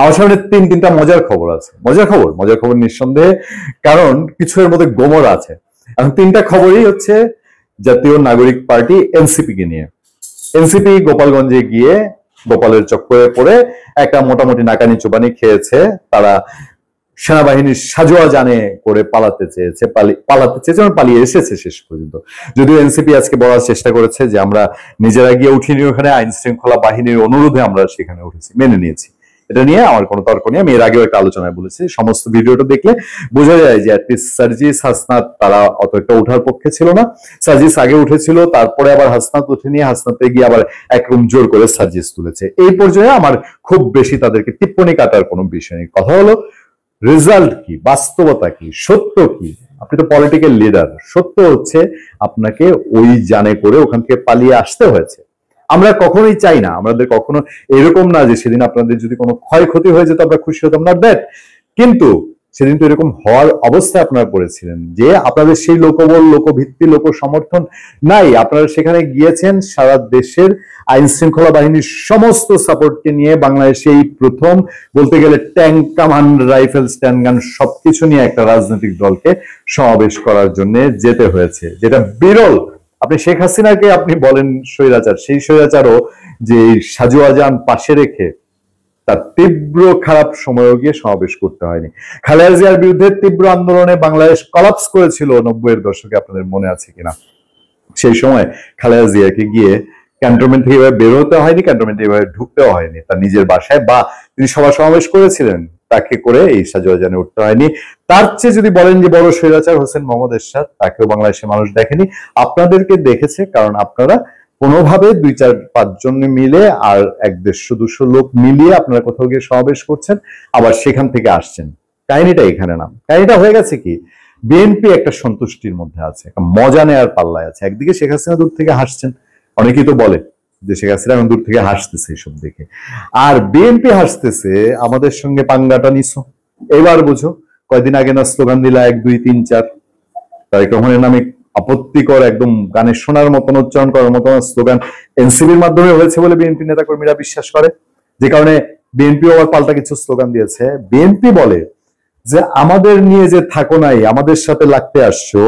আমার সামনে তিনটা মজার খবর আছে, মজার খবর নিঃসন্দেহে, কারণ কিছু এর মধ্যে গোমর আছে। এখন তিনটা খবরই হচ্ছে জাতীয় নাগরিক পার্টি এনসিপি কে নিয়ে। এনসিপি গোপালগঞ্জে গিয়ে গোপালের চক্করে পড়ে একটা মোটামুটি নাকানি চোবানি খেয়েছে। তারা সেনাবাহিনীর সাজোয়া জানে করে পালাতে চেয়েছে এবং পালিয়ে এসেছে শেষ পর্যন্ত। যদিও এনসিপি আজকে বলার চেষ্টা করেছে যে আমরা নিজেরা গিয়ে উঠিনি, ওখানে আইন শৃঙ্খলা বাহিনীর অনুরোধে আমরা সেখানে উঠেছি, মেনে নিয়েছি। এটা নিয়ে আমার কোনো তর্ক নেই, আমি এর আগেও একটা আলোচনায় বলেছি। সমস্ত ভিডিওটা দেখলে বোঝা যায় যে অ্যাটলিস্ট সার্জিস হাসনাত তারা অত একটা ওঠার পক্ষে ছিল না। সার্জিস আগে উঠেছিল, তারপরে আবার হাসনাত উঠে নিয়ে হাসনাতে গিয়ে আবার একরকম জোর করে সার্জিস তুলেছে। এই পর্যায়ে আমার খুব বেশি তাদেরকে টিপ্পণী কাটার কোনো বিষয় নেই। কথা হলো রেজাল্ট কি, বাস্তবতা কি, সত্য কি? আপনি তো পলিটিক্যাল লিডার। সত্য হচ্ছে আপনাকে ওই জানে করে ওখান থেকে পালিয়ে আসতে হয়েছে। আমরা কখনোই চাই না, আমাদের কখনো এরকম না যে সেদিন আপনাদের যদি কোনো ক্ষয়ক্ষতি হয়ে যেত আমরা খুশি হতাম না, দ্যাট, কিন্তু সেদিন তো এরকম হওয়ার অবস্থায় আপনারা পড়েছিলেন যে আপনাদের সেই লোকবল, লোকভিত্তি, লোক সমর্থন নাই। আপনারা সেখানে গিয়েছেন সারা দেশের আইন শৃঙ্খলা বাহিনীর সমস্ত সাপোর্টকে নিয়ে। বাংলাদেশে এই প্রথম বলতে গেলে ট্যাঙ্ক কামান, রাইফেল, স্ট্যান্ডগান সবকিছু নিয়ে একটা রাজনৈতিক দলকে সমাবেশ করার জন্য যেতে হয়েছে, যেটা বিরল। আপনি শেখ হাসিনাকে আপনি বলেন স্বৈরাচার, সেই স্বৈরাচারও যে সাজোয়া যান পাশে রেখে তার তীব্র খারাপ সময়ও গিয়ে সমাবেশ করতে হয়নি। খালেদা জিয়ার বিরুদ্ধে তীব্র আন্দোলনে বাংলাদেশ কলাপস করেছিল 90-এর দশকে, আপনাদের মনে আছে কিনা? সেই সময় খালেদা জিয়াকে গিয়ে ক্যান্টনমেন্ট থেকে এভাবে বের হতে হয়নি, ক্যান্টনমেন্টে এভাবে ঢুকতেও হয়নি তার নিজের বাসায়, বা তিনি সভা সমাবেশ করেছিলেন, তাকে করে এই সাজোয়া জানে উঠতে হয়নি। তার চেয়ে যদি বলেন যে বড় স্বৈরাচার হোসেন মোহাম্মদ এরশাদ, তাকেও বাংলাদেশের মানুষ দেখেনি। আপনাদেরকে দেখেছে, কারণ আপনারা কোনোভাবে 2-4-5 জন মিলে আর 150-200 লোক মিলিয়ে আপনারা কোথাও গিয়ে সমাবেশ করছেন, আবার সেখান থেকে আসছেন। কাহিনীটা এখানে না, কাহিনীটা হয়ে গেছে কি, বিএনপি একটা সন্তুষ্টির মধ্যে আছে, একটা মজা নেয়ার পাল্লায় আছে। একদিকে শেখ হাসিনা দূর থেকে হাসছেন, অনেকেই তো বলে যে শেখ হাসিনা এখন দূর থেকে হাসতেছে এসব দেখে, আর বিএনপি হাসতেছে আমাদের সঙ্গে পাঙ্গাটা নিছো। এবার বুঝো, কয়দিন আগে না স্লোগান দিলা 1 2 3 4, তারেক রহমানের নামে আপত্তিকর, একদম গানের শোনার মতন, উচ্চারণ করার মতন স্লোগান এনসিপির মাধ্যমে হয়েছে বলে বিএনপি নেতা কর্মীরা বিশ্বাস করে, যে কারণে বিএনপি আবার পাল্টা কিছু স্লোগান দিয়েছে। বিএনপি বলে যে আমাদের নিয়ে যে থাকো নাই, আমাদের সাথে লাগতে আসছো,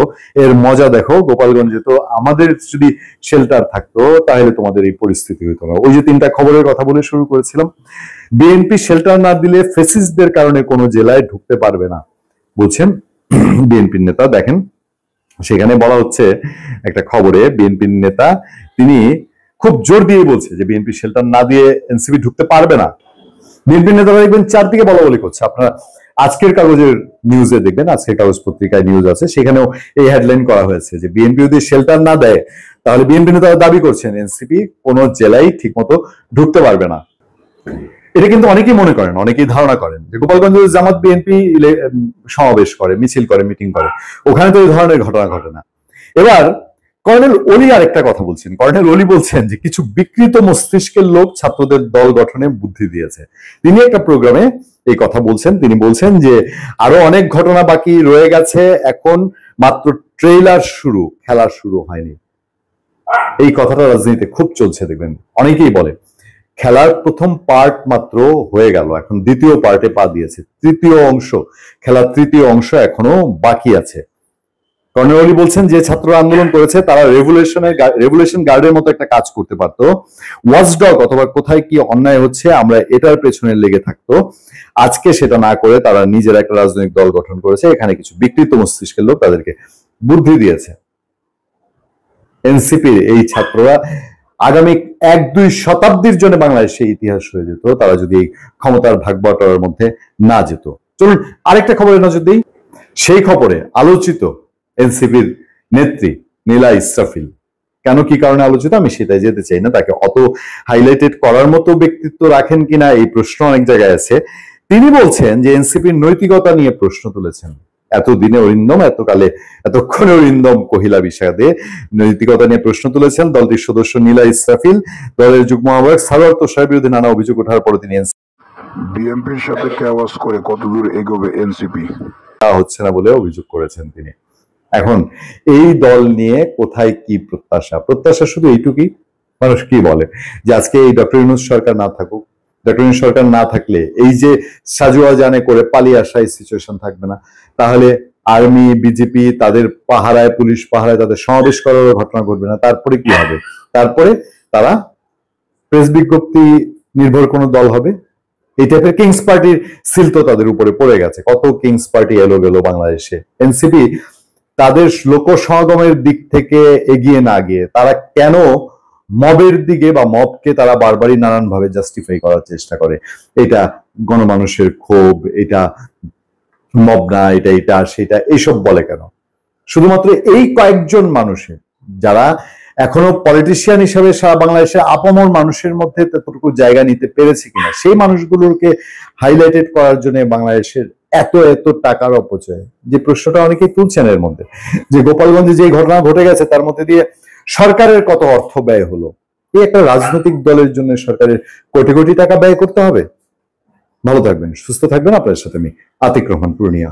এর মজা দেখো। গোপালগঞ্জে তো আমাদের যদি শেল্টার থাকতো তাহলে তোমাদের এই পরিস্থিতি হইতো না। ওই যে 3টা খবরের কথা বলে শুরু করেছিলাম, বিএনপি শেল্টার না দিলে ফেসিস্টদের কারণে কোনো জেলায় ঢুকতে পারবে না বলছেন বিএনপির নেতা। দেখেন সেখানে বলা হচ্ছে একটা খবরে, বিএনপির নেতা তিনি খুব জোর দিয়ে বলছে যে বিএনপি শেল্টার না দিয়ে এনসিপি ঢুকতে পারবে না। বিএনপির নেতারা দেখবেন চারদিকে বলা বলি করছে। আপনারা আজকের কাগজের নিউজে দেখবেন, আজকের কাগজ পত্রিকায় নিউজ আছে, সেখানেও এই হেডলাইন করা হয়েছে যে বিএনপি যদি শেল্টার না দেয় তাহলে বিএনপি নেতারা দাবি করছেন এনসিপি কোন জেলায় ঠিক মতো ঢুকতে পারবে না। এটা কিন্তু অনেকেই মনে করেন, অনেকেই ধারণা করেন যে গোপালগঞ্জ জামাত বিএনপি সমাবেশ করে, মিছিল করে, মিটিং করে, ওখানে তো এই ধরনের ঘটনা ঘটে না। এবার কর্নেল অলি আরেকটা কথা বলছেন। কর্নেল অলি বলছেন যে কিছু বিকৃত মস্তিষ্কের লোক ছাত্রদের দল গঠনে বুদ্ধি দিয়েছে। তিনি একটা প্রোগ্রামে এই কথা বলছেন। তিনি বলছেন যে আরো অনেক ঘটনা বাকি রয়ে গেছে, এখন মাত্র ট্রেইলার শুরু, খেলা শুরু হয়নি। এই কথাটা রাজনীতিতে খুব চলছে, দেখবেন অনেকেই বলে খেলার প্রথম পার্ট মাত্র হয়ে গেল, এখন দ্বিতীয় পার্টে পা দিয়েছে, তৃতীয় অংশ, খেলার তৃতীয় অংশ এখনো বাকি আছে। কর্নেল অলি বলছেন যে ছাত্ররা আন্দোলন করেছে, তারা রেভুলেশন গার্ডের মতো একটা কাজ করতে পারতো, ওয়াচডগ অথবা কোথায় কি অন্যায় হচ্ছে আমরা এটার পেছনে লেগে থাকতো। আজকে সেটা না করে তারা নিজের একটা রাজনৈতিক দল গঠন করেছে, এখানে কিছু বিকৃত মস্তিষ্কের লোক তাদেরকে বুদ্ধি দিয়েছে। এনসিপির এই ছাত্ররা আগামী 1-2 শতাব্দীর জন্য বাংলাদেশের ইতিহাস হয়ে যেত তারা যদি এই ক্ষমতার ভাগ বাটোয়ারার মধ্যে না যেত। চলুন আরেকটা খবরে নজর দিই। সেই খবরে আলোচিত এনসিপির নেত্রী নীলা ইসরাফিল, কেন কি কারণে আলোচিত আমি সেটাই যেতে চাই না, তাকে অত হাইলাইটেড করার মতো ব্যক্তিত্ব রাখেন কিনা এই প্রশ্ন অনেক জায়গায় আছে। তিনি বলছেন যে এনসিপির নৈতিকতা নিয়ে প্রশ্ন তুলেছেন। এতদিনে অরিন্দম, এতক্ষণে অরিন্দম কহিলা বিষাদে নৈতিকতা নিয়ে প্রশ্ন তুলেছেন দলটির সদস্য নীলা ইসরাফিল। দলের যুগ্ম আহ্বায়ক সারোয়ার তোষার বিরুদ্ধে নানা অভিযোগ ওঠার পরে তিনি বিএনপির সাথে কেওয়াস করে কতদূর এগোবে এনসিপি হচ্ছে না বলে অভিযোগ করেছেন তিনি। এখন এই দল নিয়ে কোথায় কি প্রত্যাশা শুধু এইটুকুই। মানুষ কি বলে যে আজকে এই ডক্টর ইউনূস সরকার না থাকুক, ডক্টর ইউনূস সরকার না থাকলে এই যে সাজুয়া জানে করে পালিয়ে আসা এই সিচুয়েশন থাকবে না। তাহলে আর্মি বিজেপি তাদের পাহারায়, পুলিশ পাহারায় তাদের সমাবেশ করারও ঘটনা ঘটবে না। তারপরে কি হবে? তারপরে তারা প্রেস বিজ্ঞপ্তি নির্ভর কোনো দল হবে। এই টাইপের কিংস পার্টির সিল তো তাদের উপরে পড়ে গেছে। কত কিংস পার্টি এলো গেল বাংলাদেশে। এনসিপি তাদের লোক সমাগমের দিক থেকে এগিয়ে না গিয়ে তারা কেন মবের দিকে বা মবকে তারা বারবারই নানান ভাবে জাস্টিফাই করার চেষ্টা করে? এটা গণমানুষের ক্ষোভ, এটা মব না, এটা সেটা এইসব বলে কেন? শুধুমাত্র এই কয়েকজন মানুষের, যারা এখনো পলিটিশিয়ান হিসেবে সারা বাংলাদেশের আপামর মানুষের মধ্যে ততটুকু জায়গা নিতে পেরেছে কিনা, সেই মানুষগুলোকে হাইলাইটেড করার জন্য বাংলাদেশের এত এত টাকার অপচয়। যে প্রশ্নটা অনেকেই তুলছেন এর মধ্যে, যে গোপালগঞ্জে যে ঘটনা ঘটে গেছে তার মধ্যে দিয়ে সরকারের কত অর্থ ব্যয় হলো। এই একটা রাজনৈতিক দলের জন্য সরকারের কোটি কোটি টাকা ব্যয় করতে হবে? ভালো থাকবেন, সুস্থ থাকবেন। আপনাদের সাথে আমি আতিক রহমান পূর্ণিয়া।